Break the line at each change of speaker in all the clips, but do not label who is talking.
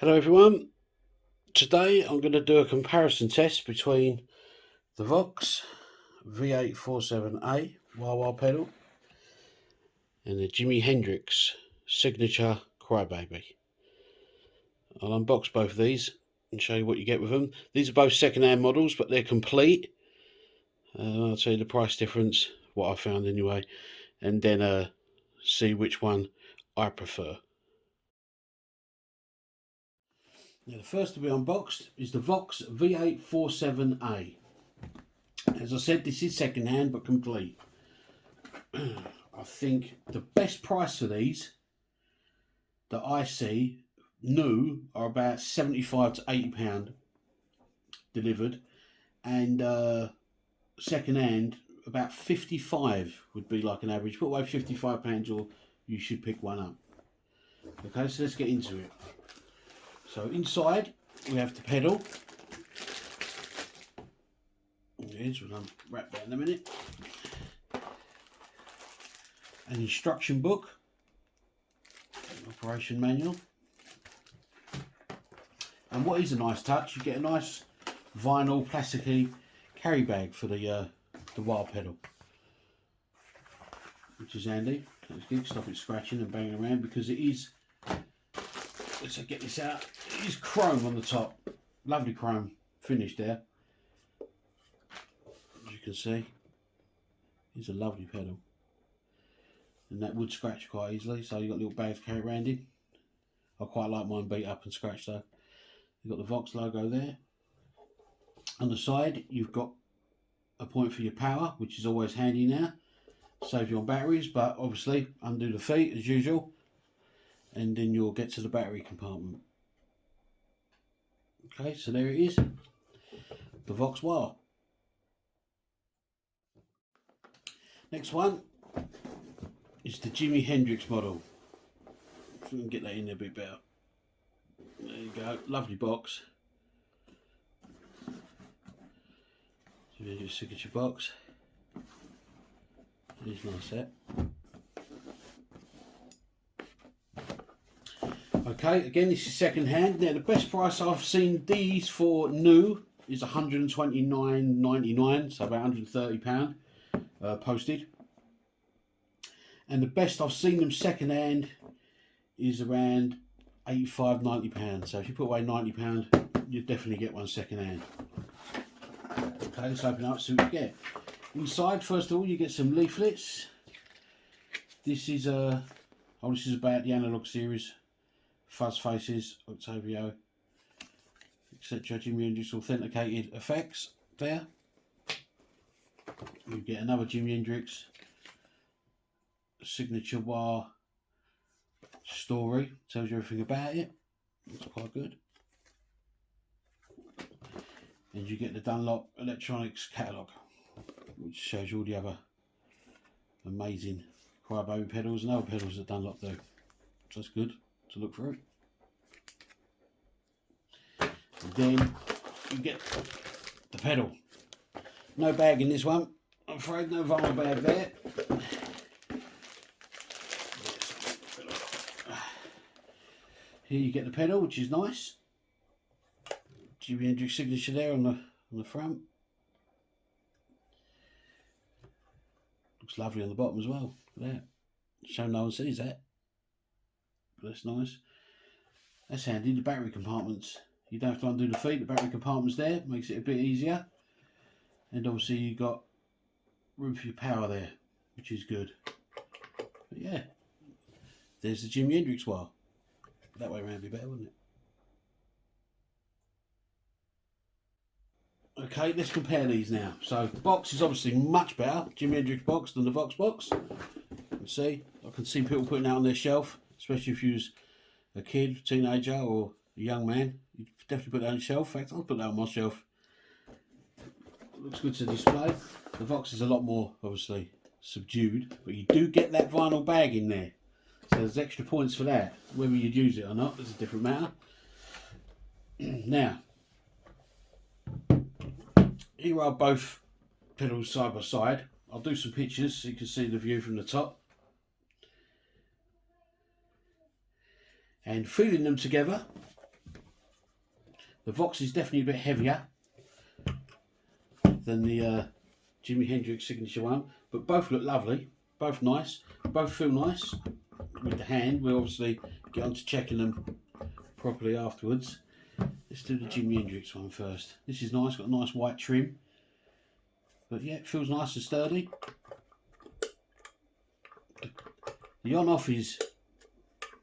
Hello everyone, today I'm going to do a comparison test between the Vox V847A wah-wah pedal and the Jimi Hendrix Signature Crybaby. I'll unbox both of these and show you what you get with them. These are both second-hand models, but they're complete. I'll tell you the price difference, what I found anyway, and then see which one I prefer. Now, the first to be unboxed is the Vox V847A. As I said, this is second hand but complete. I think the best price for these that I see new are about £75 to £80 delivered, and second hand about 55 would be like an average. Put away £55 or you should pick one up. Okay, so let's get into it. So inside we have the pedal. Here's what I'll wrap that in a minute. An instruction book, an operation manual, and what is a nice touch, you get a nice vinyl plasticky carry bag for the wah pedal, which is handy. It's good, stop it scratching and banging around, because it is, let's get this out, it is chrome on the top, lovely chrome finish there. As you can see, it's a lovely pedal, and that would scratch quite easily, so you've got a little bag to carry around in. I quite like mine beat up and scratched though. You've got the Vox logo there. On the side you've got a point for your power, which is always handy now, save you on batteries, but obviously undo the feet as usual and then you'll get to the battery compartment. Okay, so there it is, the Vox wah. Next one is the Jimi Hendrix model. If we can get that in there a bit better. There you go, lovely box. Jimi Hendrix signature box. It's nice set. Okay, again this is second hand. Now the best price I've seen these for new is £129.99, so about £130 posted. And the best I've seen them second hand is around £85 to £90. So if you put away £90, you definitely get one second hand. Okay, let's open up, see what you get. Inside, first of all, you get some leaflets. This is this is about the analog series, Fuzz Faces, Octavio, etc. Jimi Hendrix authenticated effects there. You get another Jimi Hendrix signature wah story, tells you everything about it. It's quite good. And you get the Dunlop Electronics catalogue, which shows you all the other amazing Crybaby pedals and other pedals that Dunlop do. So that's good to look through. And then you get the pedal. No bag in this one, I'm afraid, no vinyl bag there. Here you get the pedal, which is nice. Jimi Hendrix signature there on the front. Looks lovely on the bottom as well. Look at that. Shame no one sees that, but that's nice. That's handy. The battery compartments, you don't have to undo the feet. The battery compartment's there, makes it a bit easier. And obviously you've got room for your power there, which is good. But yeah, there's the Jimi Hendrix wah. That way around would be better, wouldn't it? Okay, let's compare these now. So the box is obviously much better, Jimi Hendrix box, than the Vox box. You can see, I can see people putting that on their shelf, especially if you was a kid, teenager, or a young man. You definitely put that on the shelf. In fact, I'll put that on my shelf. It looks good to display. The Vox is a lot more, obviously, subdued, but you do get that vinyl bag in there. So there's extra points for that. Whether you'd use it or not is a different matter. Now, here are both pedals side by side. I'll do some pictures so you can see the view from the top. And feeling them together, The Vox is definitely a bit heavier than the Jimi Hendrix signature one, but both look lovely, both nice, both feel nice with the hand. We'll obviously get on to checking them properly afterwards. Let's do the Jimi Hendrix one first. This is nice, got a nice white trim, but yeah, it feels nice and sturdy. The on-off is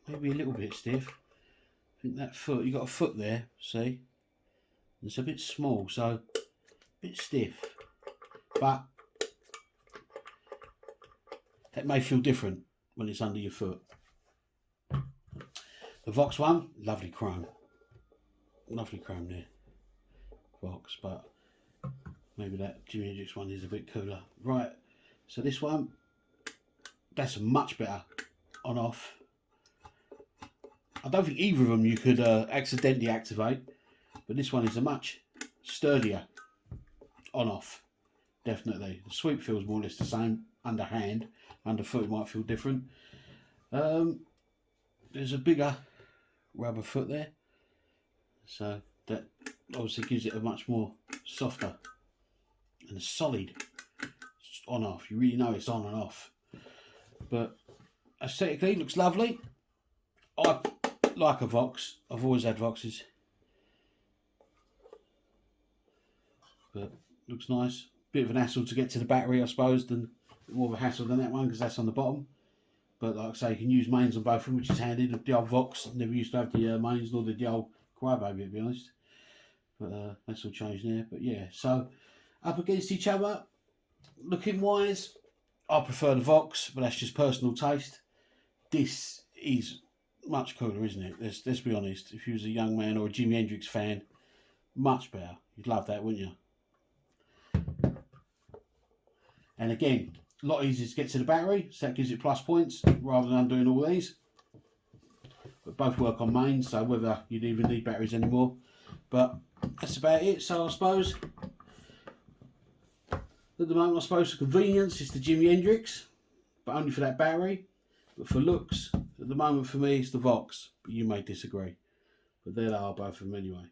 maybe a little bit stiff. I think that foot, you got a foot there, see? It's a bit small, so a bit stiff, but that may feel different when it's under your foot. The Vox one, lovely chrome there, Vox, but maybe that Jimi Hendrix one is a bit cooler. Right, so this one, that's much better on off. I don't think either of them you could accidentally activate, but this one is a much sturdier on off, definitely. The sweep feels more or less the same underhand. Underfoot might feel different. There's a bigger rubber foot there, so that obviously gives it a much more softer and a solid on off. You really know it's on and off, but aesthetically looks lovely. I like a Vox. I've always had Voxes, but looks nice. Bit of an hassle to get to the battery, I suppose, than more of a hassle than that one because that's on the bottom. But like I say, you can use mains on both of them, which is handy. The old Vox never used to have the mains, nor the old Crybaby, to be honest. But that's all changed now. But yeah, so up against each other, looking wise, I prefer the Vox, but that's just personal taste. This is much cooler, isn't it? Let's be honest. If you was a young man or a Jimi Hendrix fan, much better. You'd love that, wouldn't you? And again, a lot easier to get to the battery, so that gives it plus points rather than doing all these. But both work on mains, so whether you'd even need batteries anymore. But that's about it. So I suppose at the moment, I suppose for convenience, it's the Jimi Hendrix, but only for that battery. But for looks, at the moment for me, it's the Vox. But you may disagree. But there they are, both of them anyway.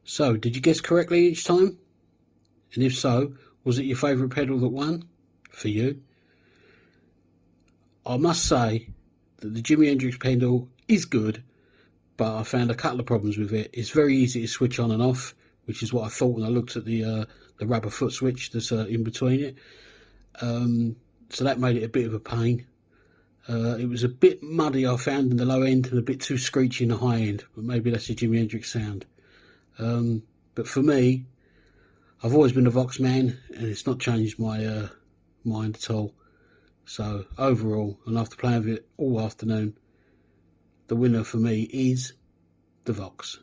So, did you guess correctly each time? And if so, was it your favourite pedal that won for you? I must say that the Jimi Hendrix pedal is good, but I found a couple of problems with it. It's very easy to switch on and off, which is what I thought when I looked at the rubber foot switch that's in between it. So that made it a bit of a pain. It was a bit muddy, I found, in the low end, and a bit too screechy in the high end, but maybe that's a Jimi Hendrix sound. But for me, I've always been a Vox man, and it's not changed my mind at all. So overall, and after playing with it all afternoon, the winner for me is the Vox.